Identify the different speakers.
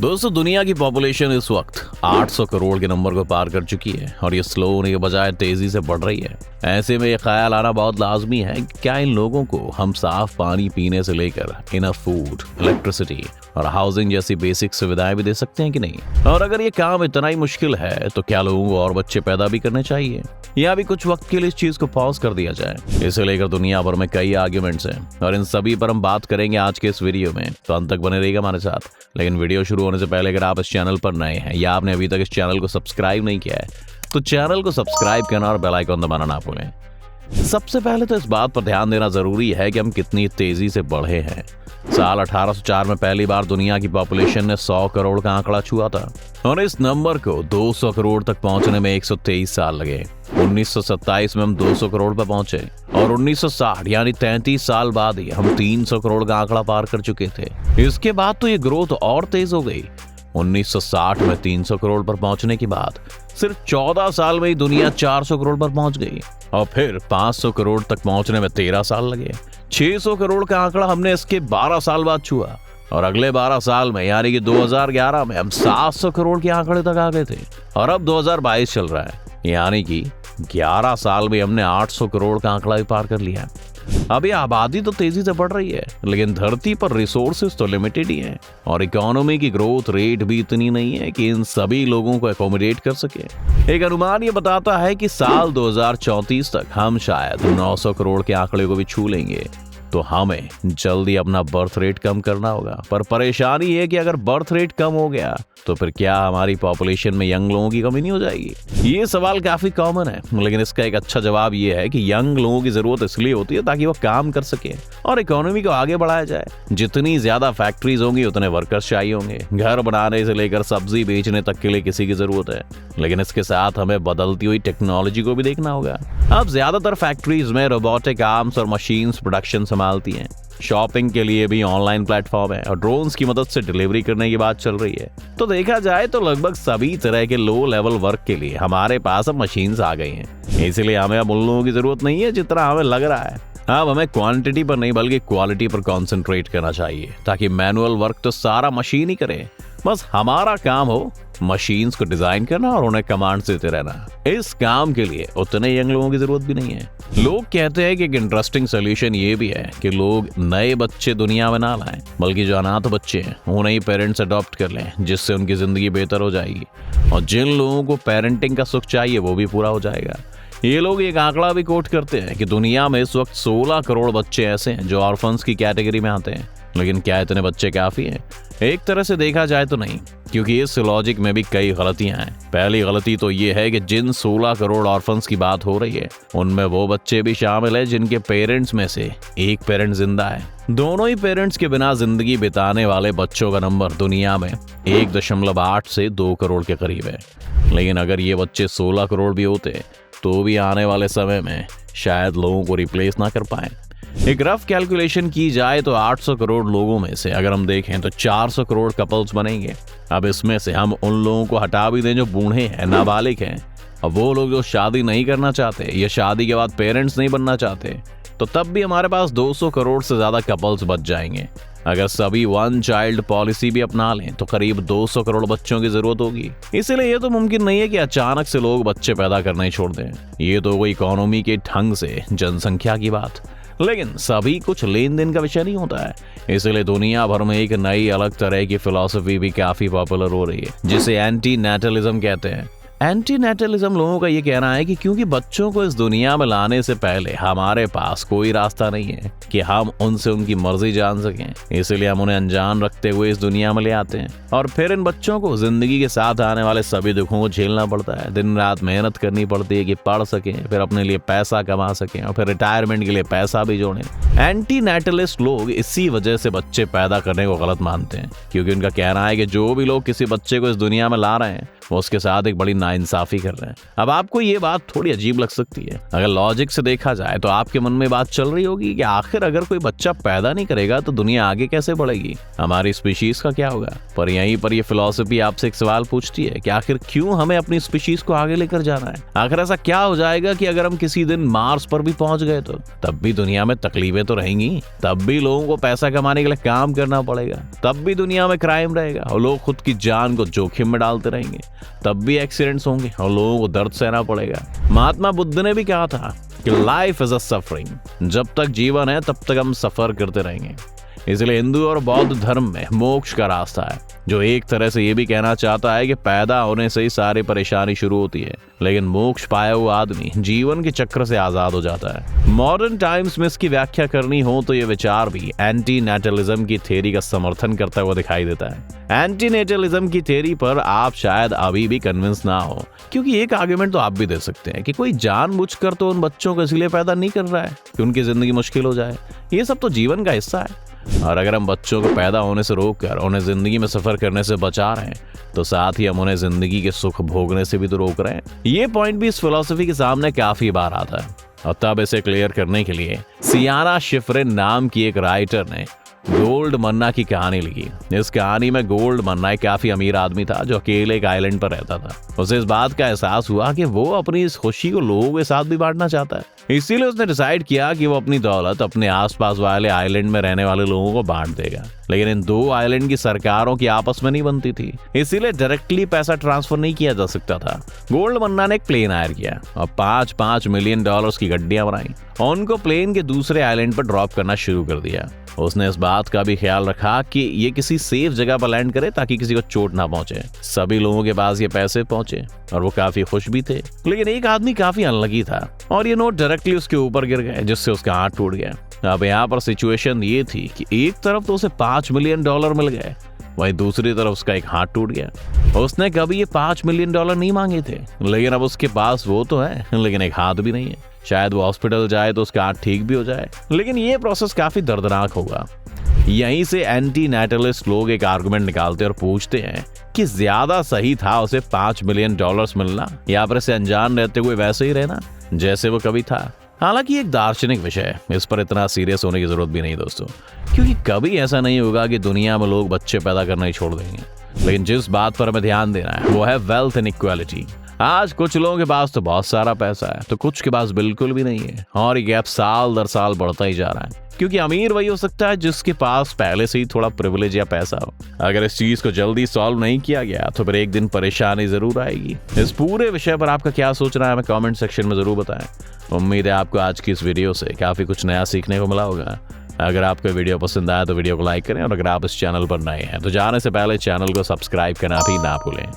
Speaker 1: दोस्तों, दुनिया की पॉपुलेशन इस वक्त 800 करोड़ के नंबर को पार कर चुकी है और ये स्लो होने के बजाय तेजी से बढ़ रही है। ऐसे में ये ख्याल आना बहुत लाजमी है कि क्या इन लोगों को हम साफ पानी पीने से लेकर इनफ फूड, इलेक्ट्रिसिटी और हाउसिंग जैसी बेसिक सुविधाएं भी दे सकते हैं कि नहीं। और अगर ये काम इतना ही मुश्किल है तो क्या लोगों को और बच्चे पैदा भी करने चाहिए या भी कुछ वक्त के लिए इस चीज को पॉज कर दिया जाए। इसे लेकर दुनिया भर में कई आर्ग्यूमेंट्स हैं और इन सभी पर हम बात करेंगे आज के इस वीडियो में, तो अंत तक बने रहिएगा हमारे साथ। लेकिन वीडियो शुरू होने से पहले अगर आप इस चैनल पर नए हैं या आपने अभी तक इस चैनल को सब्सक्राइब नहीं किया है तो चैनल को सब्सक्राइब करना और बेल आइकन दबाना ना भूलें। सबसे पहले तो इस बात पर ध्यान देना जरूरी है कि हम कितनी तेजी से बढ़े हैं। साल 1804 में पहली बार दुनिया की पॉपुलेशन ने 100 करोड़ का आंकड़ा छुआ था और इस नंबर को 200 करोड़ तक पहुंचने में 123 साल लगे। 1927 में हम 200 करोड़ पर पहुंचे और 1960 यानी 33 साल बाद ही हम 300 करोड़ का आंकड़ा पार कर चुके थे। इसके बाद तो ये ग्रोथ और तेज हो गई। 1960 में 300 करोड़ पर पहुंचने के बाद सिर्फ 14 साल में ही दुनिया 400 करोड़ पर पहुंच गई और फिर 500 करोड़ तक पहुंचने में 13 साल लगे। 600 करोड़ का आंकड़ा हमने इसके 12 साल बाद छुआ और अगले 12 साल में यानी कि 2011 में हम 700 करोड़ के आंकड़े तक आ गए थे और अब 2022 चल रहा है, यानी कि 11 साल में हमने 800 करोड़ का आंकड़ा भी पार कर लिया। अब ये आबादी तो तेजी से बढ़ रही है लेकिन धरती पर रिसोर्सेज तो लिमिटेड ही हैं और इकोनॉमी की ग्रोथ रेट भी इतनी नहीं है कि इन सभी लोगों को एकोमोडेट कर सके। एक अनुमान ये बताता है कि साल 2034 तक हम शायद 900 करोड़ के आंकड़े को भी छू लेंगे। तो हमें जल्दी अपना बर्थ रेट कम करना होगा, पर परेशानी ये कि अगर बर्थ रेट कम हो गया तो फिर क्या हमारी पॉपुलेशन में यंग लोगों की कमी नहीं हो जाएगी। ये सवाल काफी कॉमन है लेकिन इसका एक अच्छा जवाब ये है कि यंग लोगों की जरूरत इसलिए होती है ताकि वो काम कर सके और इकोनॉमी को आगे बढ़ाया जाए। जितनी ज्यादा फैक्ट्रीज होंगी उतने वर्कर्स चाहिए होंगे। घर बनाने से लेकर सब्जी बेचने तक के लिए किसी की जरूरत है, लेकिन इसके साथ हमें बदलती हुई टेक्नोलॉजी को भी देखना होगा। अब ज्यादातर फैक्ट्रीज में रोबोटिक आर्म्स और मशीन्स प्रोडक्शन संभालती हैं। शॉपिंग के लिए भी ऑनलाइन प्लेटफॉर्म है और ड्रोन्स की मदद से डिलीवरी करने की बात चल रही है। तो देखा जाए तो लगभग सभी तरह के लो लेवल वर्क के लिए हमारे पास अब मशीन्स आ गई हैं। इसलिए हमें अब उन लोगों की जरूरत नहीं है जितना हमें लग रहा है। अब हमें क्वांटिटी पर नहीं बल्कि क्वालिटी पर कंसंट्रेट करना चाहिए ताकि मैनुअल वर्क तो सारा मशीन ही करे। बस हमारा काम हो मशीन्स को डिजाइन करना और उन्हें कमांड्स देते रहना। इस काम के लिए उतने यंग लोगों की जरूरत भी नहीं है। लोग कहते हैं कि एक इंटरेस्टिंग सोल्यूशन ये भी है कि लोग नए बच्चे दुनिया में ना लाएं बल्कि जो अनाथ बच्चे हैं उन्हें ही पेरेंट्स अडॉप्ट कर लें, जिससे उनकी जिंदगी बेहतर हो जाएगी और जिन लोगों को पेरेंटिंग का सुख चाहिए वो भी पूरा हो जाएगा। ये लोग एक आंकड़ा भी कोट करते हैं कि दुनिया में इस वक्त 16 करोड़ बच्चे ऐसे हैं जो ऑर्फन्स की कैटेगरी में आते हैं। लेकिन क्या इतने बच्चे काफी हैं? एक तरह से देखा जाए तो नहीं, क्योंकि इस लॉजिक में भी कई गलतियां हैं। पहली गलती तो ये है कि जिन 16 करोड़ ऑर्फन्स की बात हो रही है उनमें वो बच्चे भी शामिल है जिनके पेरेंट्स में से एक पेरेंट जिंदा है। दोनों ही पेरेंट्स के बिना जिंदगी बिताने वाले बच्चों का नंबर दुनिया में 1.8 से 2 करोड़ के करीब है। लेकिन अगर ये बच्चे 16 करोड़ भी होते तो भी आने वाले समय में शायद लोगों को रिप्लेस ना कर पाए। एक रफ कैलकुलेशन की जाए तो 800 करोड़ लोगों में से अगर हम देखें तो 400 करोड़ कपल्स बनेंगे। अब इसमें से हम उन लोगों को हटा भी दें जो बूढ़े हैं, नाबालिग हैं, और वो लोग जो शादी नहीं करना चाहते या शादी के बाद पेरेंट्स नहीं बनना चाहते, तो तब भी हमारे पास 200 करोड़ से ज्यादा कपल्स बच जाएंगे। अगर सभी वन चाइल्ड पॉलिसी भी अपना लें तो करीब 200 करोड़ बच्चों की जरूरत होगी। इसीलिए ये तो मुमकिन नहीं है कि अचानक से लोग बच्चे पैदा करना ही छोड़ दें। ये तो कोई इकोनॉमी के ढंग से जनसंख्या की बात, लेकिन सभी कुछ लेन देन का विषय नहीं होता है। इसलिए दुनिया भर में एक नई अलग तरह की फिलॉसफी भी काफी पॉपुलर हो रही है जिसे एंटी नेटलिज्म कहते हैं। एंटी नेटलिज्म लोगों का ये कहना है कि क्योंकि बच्चों को इस दुनिया में लाने से पहले हमारे पास कोई रास्ता नहीं है कि हम उनसे उनकी मर्जी जान सकें, इसलिए हम उन्हें अनजान रखते हुए इस दुनिया में ले आते हैं और फिर इन बच्चों को जिंदगी के साथ आने वाले सभी दुखों को झेलना पड़ता है। दिन रात मेहनत करनी पड़ती है कि पढ़ सकें, फिर अपने लिए पैसा कमा सकें और फिर रिटायरमेंट के लिए पैसा भी जोड़ें। एंटी नेटलिस्ट लोग इसी वजह से बच्चे पैदा करने को गलत मानते हैं, क्योंकि उनका कहना है कि जो भी लोग किसी बच्चे को इस दुनिया में ला रहे हैं वो उसके साथ एक बड़ी नाइंसाफी कर रहे हैं। अब आपको ये बात थोड़ी अजीब लग सकती है। अगर लॉजिक से देखा जाए तो आपके मन में बात चल रही होगी कि आखिर अगर कोई बच्चा पैदा नहीं करेगा तो दुनिया आगे कैसे बढ़ेगी, हमारी स्पीशीज का क्या होगा। पर यहीं पर ये फिलॉसफी आपसे एक सवाल पूछती है कि आखिर क्यों हमें अपनी स्पीशीज को आगे लेकर जाना है। आखिर ऐसा क्या हो जाएगा कि अगर हम किसी दिन मार्स पर भी पहुंच गए तो तब भी दुनिया में तकलीफें तो रहेंगी, तब भी लोगों को पैसा कमाने के लिए काम करना पड़ेगा, तब भी दुनिया में क्राइम रहेगा और लोग खुद की जान को जोखिम में डालते रहेंगे, तब भी एक्सीडेंट्स होंगे और लोगों को दर्द सहना पड़ेगा। महात्मा बुद्ध ने भी कहा था कि लाइफ इज अ सफरिंग, जब तक जीवन है तब तक हम सफर करते रहेंगे। इसलिए हिंदू और बौद्ध धर्म में मोक्ष का रास्ता है, जो एक तरह से ये भी कहना चाहता है कि पैदा होने से ही सारी परेशानी शुरू होती है, लेकिन मोक्ष पाया हुआ आदमी जीवन के चक्र से आजाद हो जाता है। मॉडर्न टाइम्स में इसकी व्याख्या करनी हो तो ये विचार भी एंटी नेटलिज्म की थ्योरी का समर्थन करता हुआ दिखाई देता है। एंटी नेटलिज्म की थ्योरी पर आप शायद अभी भी कन्विंस ना हो, क्योंकि एक आर्गुमेंट तो आप भी दे सकते हैं कि कोई जानबूझकर तो उन बच्चों को इसलिए पैदा नहीं कर रहा है कि उनकी जिंदगी मुश्किल हो जाए। ये सब तो जीवन का हिस्सा है, और अगर हम बच्चों को पैदा होने से रोककर उन्हें जिंदगी में सफर करने से बचा रहे हैं तो साथ ही हम उन्हें जिंदगी के सुख भोगने से भी तो रोक रहे हैं। ये पॉइंट भी इस फिलॉसफी के सामने काफी बार आता है, और तब इसे क्लियर करने के लिए सियारा शिफ्रिन नाम की एक राइटर ने गोल्ड मन्ना की कहानी लिखी। इस कहानी में गोल्ड मन्ना एक काफी अमीर आदमी था जो अकेले एक आइलैंड पर रहता था। उसे इस बात का एहसास हुआ कि वो अपनी इस खुशी को लोगों के साथ भी बांटना चाहता है। इसीलिए उसने डिसाइड किया कि वो अपनी दौलत अपने आसपास वाले आइलैंड में रहने वाले लोगों को बांट देगा। लेकिन इन दो आइलैंड की सरकारों की आपस में नहीं बनती थी, इसीलिए डायरेक्टली पैसा ट्रांसफर नहीं किया जा सकता था। गोल्ड मन्ना ने एक प्लेन हायर किया और $5 मिलियन की गड्डियां बनाई और उनको प्लेन के दूसरे आइलैंड पर ड्रॉप करना शुरू कर दिया। उसने इस बात का भी ख्याल रखा कि ये किसी सेफ जगह पर लैंड करे ताकि किसी को चोट ना पहुंचे। सभी लोगों के पास ये पैसे पहुंचे और वो काफी खुश भी थे, लेकिन एक आदमी काफी अनलकी था और ये नोट डायरेक्टली उसके ऊपर गिर गए, जिससे उसका हाथ टूट गया। अब यहाँ पर सिचुएशन ये थी कि एक तरफ तो उसे $5 मिलियन मिल गए, वहीं दूसरी तरफ उसका एक हाथ टूट गया। उसने कभी ये $5 मिलियन नहीं मांगे थे, लेकिन अब उसके पास वो तो है लेकिन एक हाथ भी नहीं है। शायद वो हॉस्पिटल जाए तो उसका हाथ ठीक भी हो जाए, लेकिन ये प्रोसेस काफी दर्दनाक होगा। यहीं से एंटी नेटलिस्ट लोग एक आर्गुमेंट निकालते और पूछते हैं कि ज्यादा सही था उसे $5 मिलियन मिलना या फिर इसे अनजान रहते हुए वैसे ही रहना जैसे वो कभी था। हालांकि एक दार्शनिक विषय है, इस पर इतना सीरियस होने की जरूरत भी नहीं दोस्तों, क्योंकि कभी ऐसा नहीं होगा कि दुनिया में लोग बच्चे पैदा करना ही छोड़ देंगे। लेकिन जिस बात पर हमें ध्यान देना है वो है वेल्थ इनइक्वालिटी। आज कुछ लोगों के पास तो बहुत सारा पैसा है तो कुछ के पास बिल्कुल भी नहीं है, और ये गैप साल दर साल बढ़ता ही जा रहा है, क्योंकि अमीर वही हो सकता है जिसके पास पहले से ही थोड़ा प्रिविलेज या पैसा हो। अगर इस चीज को जल्दी सॉल्व नहीं किया गया तो फिर एक दिन परेशानी जरूर आएगी। इस पूरे विषय पर आपका क्या सोचना है हमें कमेंट सेक्शन में जरूर बताएं। उम्मीद है आपको आज की इस वीडियो से काफी कुछ नया सीखने को मिला होगा। अगर आपको वीडियो पसंद आया तो वीडियो को लाइक करें, और अगर आप इस चैनल पर नए हैं तो जाने से पहले चैनल को सब्सक्राइब करना भी ना भूलें।